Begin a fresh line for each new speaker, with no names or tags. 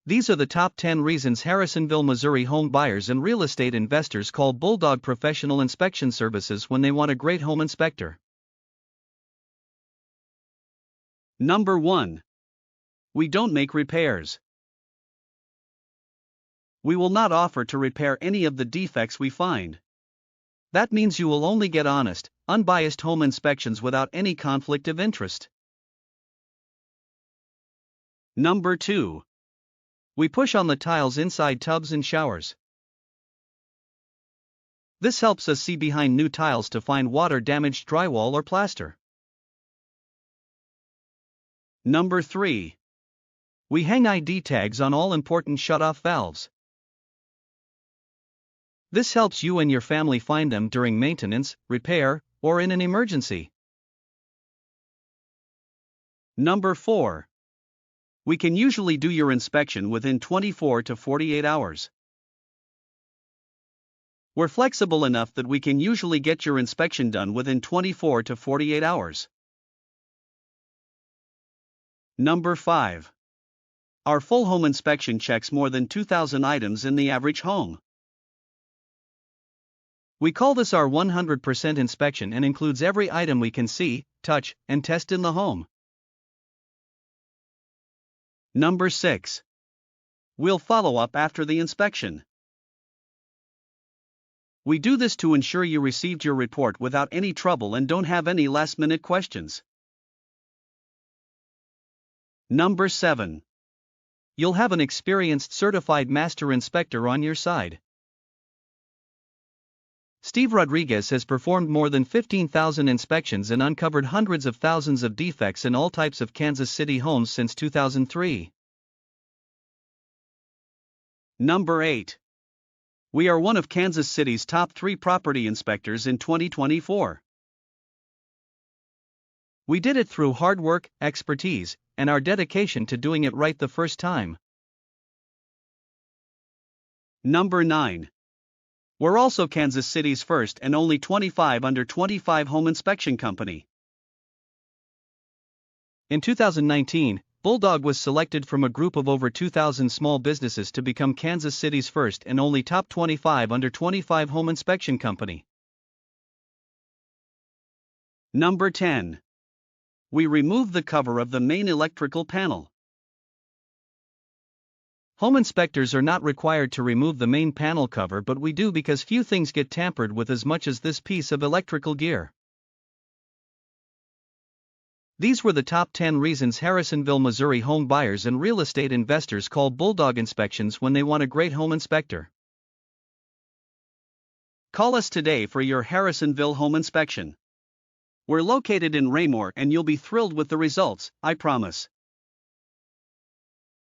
These are the top 10 reasons Harrisonville, Missouri home buyers and real estate investors call Bulldog Professional Inspection Services when they want a great home inspector.
Number 1. We don't make repairs. We will not offer to repair any of the defects we find.
That means you will only get honest, unbiased home inspections without any conflict of interest.
Number 2.
We push on the tiles inside tubs and showers. This helps us see behind new tiles to find water-damaged drywall or plaster.
Number 3.
We hang ID tags on all important shutoff valves. This helps you and your family find them during maintenance, repair, or in an emergency.
Number 4. We can usually do your inspection within 24 to 48 hours. We're flexible enough that we can usually get your inspection done within 24 to 48 hours. Number 5. Our full home inspection checks more than 2,000 items in the average home.
We call this our 100% inspection and includes every item we can see, touch, and test in the home.
Number 6. We'll follow up after the inspection. We do this to ensure you received your report without any trouble and don't have any last-minute questions. Number 7.
You'll have an experienced certified master inspector on your side. Steve Rodriguez has performed more than 15,000 inspections and uncovered hundreds of thousands of defects in all types of Kansas City homes since 2003.
Number 8. We are one of Kansas City's top 3 property inspectors in 2024.
We did it through hard work, expertise, and our dedication to doing it right the first time.
Number 9. We're also Kansas City's first and only 25 under 25 home inspection company.
In 2019, Bulldog was selected from a group of over 2,000 small businesses to become Kansas City's first and only top 25 under 25 home inspection company.
Number 10. We removed the cover of the main electrical panel.
Home inspectors are not required to remove the main panel cover, but we do because few things get tampered with as much as this piece of electrical gear. These were the top 10 reasons Harrisonville, Missouri home buyers and real estate investors call Bulldog inspections when they want a great home inspector.
Call us today for your Harrisonville home inspection. We're located in Raymore and you'll be thrilled with the results, I promise.